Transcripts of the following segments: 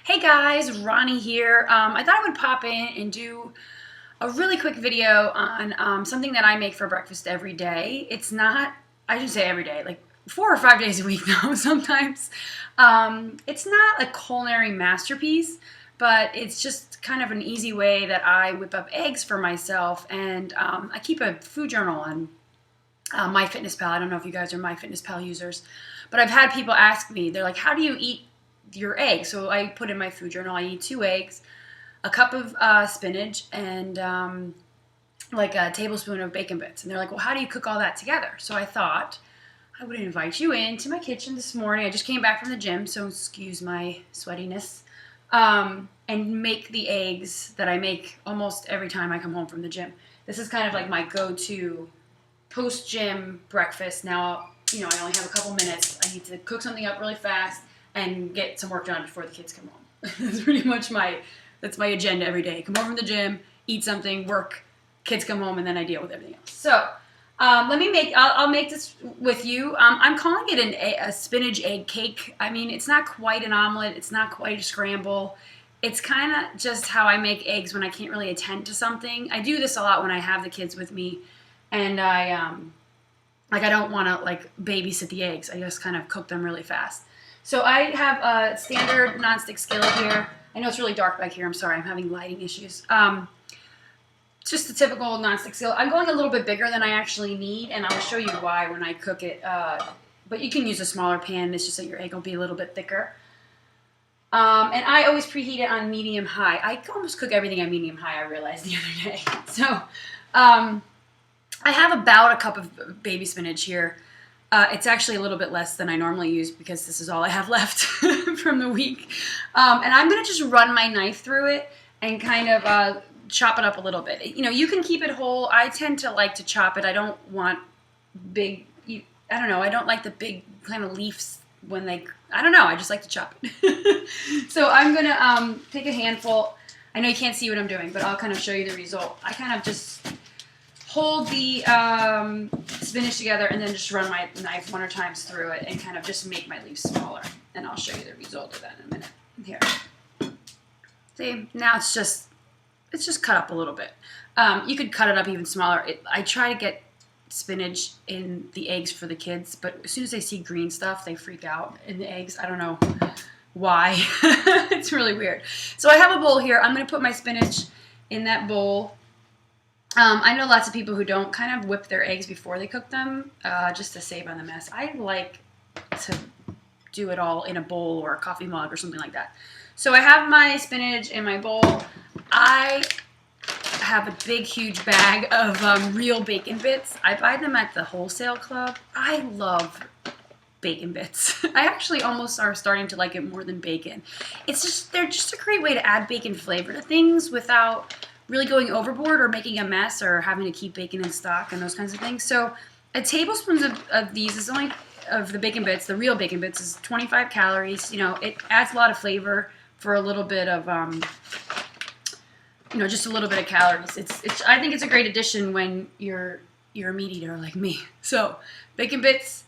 Hey guys, Roni here. I thought I would pop in and do a really quick video on something that I make for breakfast every day. It's not, I should say every day, like 4 or 5 days a week now sometimes. It's not a culinary masterpiece, but it's just kind of an easy way that I whip up eggs for myself. And I keep a food journal on MyFitnessPal. I don't know if you guys are MyFitnessPal users, but I've had people ask me, they're like, how do you eat your egg? So I put in my food journal, I eat 2 eggs, a cup of spinach, and like a tablespoon of bacon bits. And they're like, well, how do you cook all that together? So I thought I would invite you into my kitchen this morning. I just came back from the gym, so excuse my sweatiness, and make the eggs that I make almost every time I come home from the gym. This is kind of like my go-to post-gym breakfast. Now, I only have a couple minutes. I need to cook something up really fast and get some work done before the kids come home. That's pretty much my agenda every day. Come home from the gym, eat something, work, kids come home, and then I deal with everything else. So I'll make this with you. I'm calling it a spinach egg cake. I mean, it's not quite an omelet. It's not quite a scramble. It's kind of just how I make eggs when I can't really attend to something. I do this a lot when I have the kids with me, and I don't want to babysit the eggs. I just kind of cook them really fast. So I have a standard nonstick skillet here. I know it's really dark back here. I'm sorry. I'm having lighting issues. Just a typical nonstick skillet. I'm going a little bit bigger than I actually need, and I'll show you why when I cook it. But you can use a smaller pan. It's just that your egg will be a little bit thicker. And I always preheat it on medium-high. I almost cook everything on medium-high, I realized the other day. So I have about a cup of baby spinach here. It's actually a little bit less than I normally use because this is all I have left from the week. And I'm going to just run my knife through it and kind of chop it up a little bit. You can keep it whole. I tend to like to chop it. I don't want big, I don't know, I don't like the big kind of leaves when I don't know, I just like to chop it. So I'm going to take a handful. I know you can't see what I'm doing, but I'll kind of show you the result. I kind of just hold the spinach together and then just run my knife 1 or 2 times through it and kind of just make my leaves smaller. And I'll show you the result of that in a minute. Here. See, now it's just cut up a little bit. You could cut it up even smaller. I try to get spinach in the eggs for the kids, but as soon as they see green stuff, they freak out in the eggs. I don't know why. It's really weird. So I have a bowl here. I'm going to put my spinach in that bowl. I know lots of people who don't kind of whip their eggs before they cook them, just to save on the mess. I like to do it all in a bowl or a coffee mug or something like that. So I have my spinach in my bowl. I have a big, huge bag of real bacon bits. I buy them at the wholesale club. I love bacon bits. I actually almost are starting to like it more than bacon. They're just a great way to add bacon flavor to things without really going overboard or making a mess or having to keep bacon in stock and those kinds of things. So a tablespoon of these is only, of the bacon bits, the real bacon bits, is 25 calories. It adds a lot of flavor for a little bit of, just a little bit of calories. I think it's a great addition when you're a meat eater like me. So bacon bits,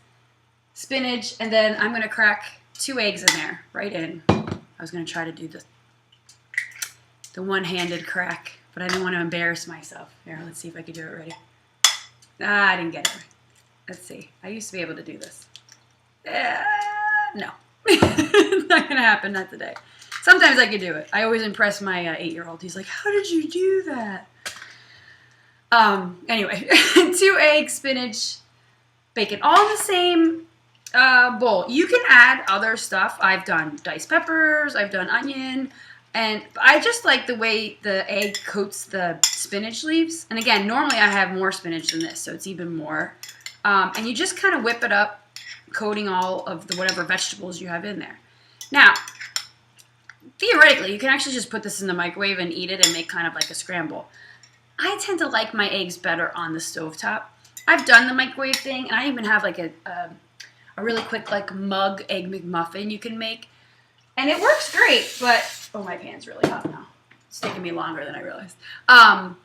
spinach, and then I'm going to crack 2 eggs in there, right in. I was going to try to do the one-handed crack, but I didn't want to embarrass myself. Here, let's see if I can do it ready. I didn't get it right. Let's see. I used to be able to do this. No. It's not going to happen, not today. Sometimes I could do it. I always impress my 8-year-old. He's like, how did you do that? Anyway, 2 eggs, spinach, bacon, all in the same bowl. You can add other stuff. I've done diced peppers. I've done onion. And I just like the way the egg coats the spinach leaves. And again, normally I have more spinach than this, so it's even more. And you just kind of whip it up, coating all of the whatever vegetables you have in there. Now, theoretically, you can actually just put this in the microwave and eat it and make kind of like a scramble. I tend to like my eggs better on the stovetop. I've done the microwave thing, and I even have like a really quick mug egg McMuffin you can make. And it works great, but, oh, my pan's really hot now. It's taking me longer than I realized. And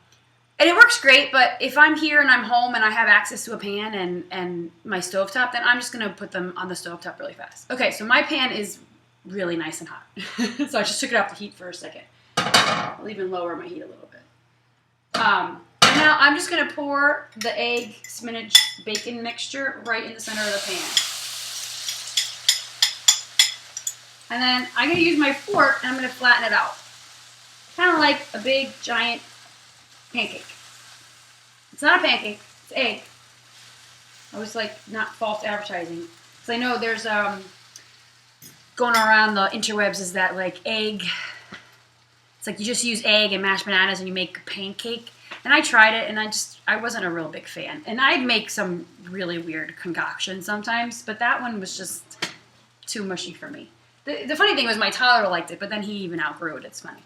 it works great, but if I'm here and I'm home and I have access to a pan and my stovetop, then I'm just going to put them on the stovetop really fast. Okay, so my pan is really nice and hot. So I just took it off the heat for a second. I'll even lower my heat a little bit. And now I'm just going to pour the egg, spinach, bacon mixture right in the center of the pan. And then I'm going to use my fork and I'm going to flatten it out. Kind of like a big, giant pancake. It's not a pancake, it's egg. I was like, not false advertising. Because I know there's going around the interwebs is that like egg, it's like you just use egg and mashed bananas and you make a pancake. And I tried it and I wasn't a real big fan. And I'd make some really weird concoctions sometimes, but that one was just too mushy for me. The funny thing was my toddler liked it, but then he even outgrew it. It's funny.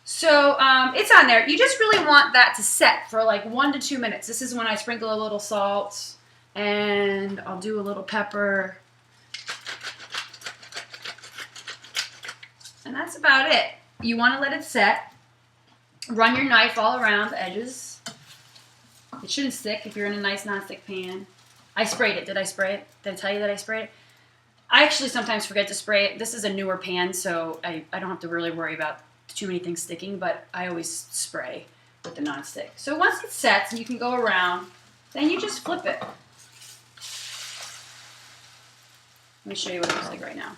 So it's on there. You just really want that to set for like 1 to 2 minutes. This is when I sprinkle a little salt and I'll do a little pepper. And that's about it. You want to let it set. Run your knife all around the edges. It shouldn't stick if you're in a nice non-stick pan. I sprayed it. Did I spray it? Did I tell you that I sprayed it? I actually sometimes forget to spray it. This is a newer pan, so I don't have to really worry about too many things sticking, but I always spray with the non-stick. So once it sets and you can go around, then you just flip it. Let me show you what it looks like right now.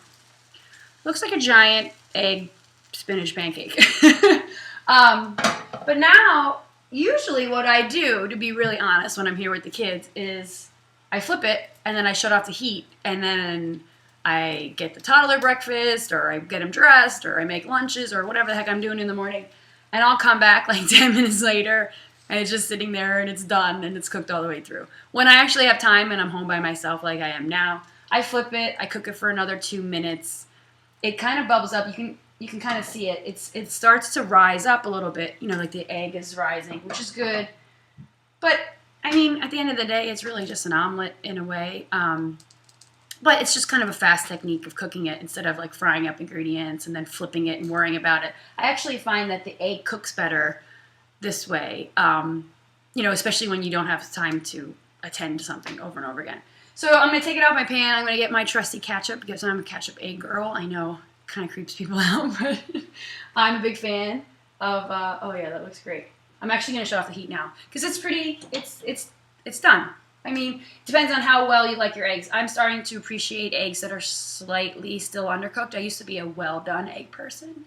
Looks like a giant egg spinach pancake. But now, usually what I do, to be really honest, when I'm here with the kids, is I flip it and then I shut off the heat and then I get the toddler breakfast or I get him dressed or I make lunches or whatever the heck I'm doing in the morning. And I'll come back like 10 minutes later and it's just sitting there and it's done and it's cooked all the way through. When I actually have time and I'm home by myself like I am now, I flip it, I cook it for another 2 minutes. It kind of bubbles up. You can kind of see it. It starts to rise up a little bit. You know, like the egg is rising, which is good. But, I mean, at the end of the day, it's really just an omelet in a way. But it's just kind of a fast technique of cooking it instead of like frying up ingredients and then flipping it and worrying about it. I actually find that the egg cooks better this way, you know, especially when you don't have time to attend to something over and over again. So I'm going to take it off my pan. I'm going to get my trusty ketchup because I'm a ketchup egg girl. I know it kind of creeps people out, but I'm a big fan of, oh yeah, that looks great. I'm actually going to shut off the heat now because it's pretty, it's done. I mean, depends on how well you like your eggs. I'm starting to appreciate eggs that are slightly still undercooked. I used to be a well-done egg person.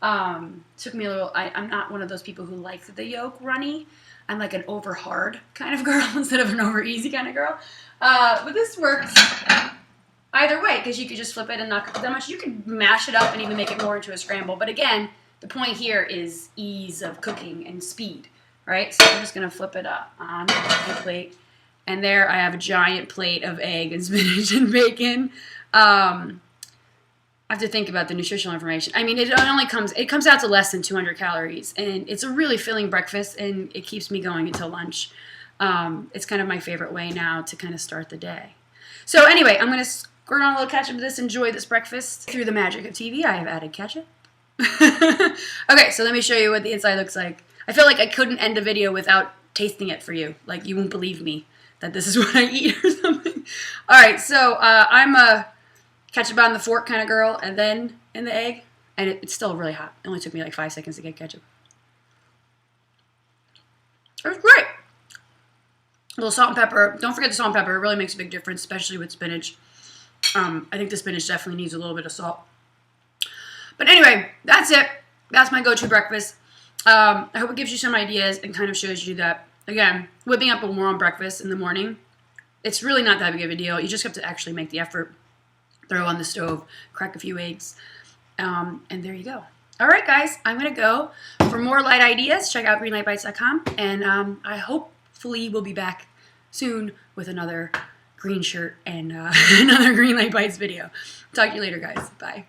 Took me a little, I'm not one of those people who like the yolk runny. I'm like an over-hard kind of girl instead of an over-easy kind of girl. But this works either way because you could just flip it and not cook it that much. You could mash it up and even make it more into a scramble. But again, the point here is ease of cooking and speed, right? So I'm just going to flip it up on the plate. And there I have a giant plate of egg and spinach and bacon. I have to think about the nutritional information. I mean, it comes out to less than 200 calories. And it's a really filling breakfast, and it keeps me going until lunch. It's kind of my favorite way now to kind of start the day. So anyway, I'm going to squirt on a little ketchup to this, enjoy this breakfast. Through the magic of TV, I have added ketchup. Okay, so let me show you what the inside looks like. I feel like I couldn't end a video without tasting it for you. Like, you won't believe me that this is what I eat or something. All right, so I'm a ketchup on the fork kind of girl, and then in the egg, and it's still really hot. It only took me like 5 seconds to get ketchup. It's great. A little salt and pepper. Don't forget the salt and pepper. It really makes a big difference, especially with spinach. I think the spinach definitely needs a little bit of salt. But anyway, that's it. That's my go-to breakfast. I hope it gives you some ideas and kind of shows you that, again, whipping up a warm breakfast in the morning, it's really not that big of a deal. You just have to actually make the effort, throw on the stove, crack a few eggs, and there you go. All right, guys, I'm going to go. For more light ideas, check out greenlightbites.com, and I hopefully we'll be back soon with another green shirt and another Green Light Bites video. Talk to you later, guys. Bye.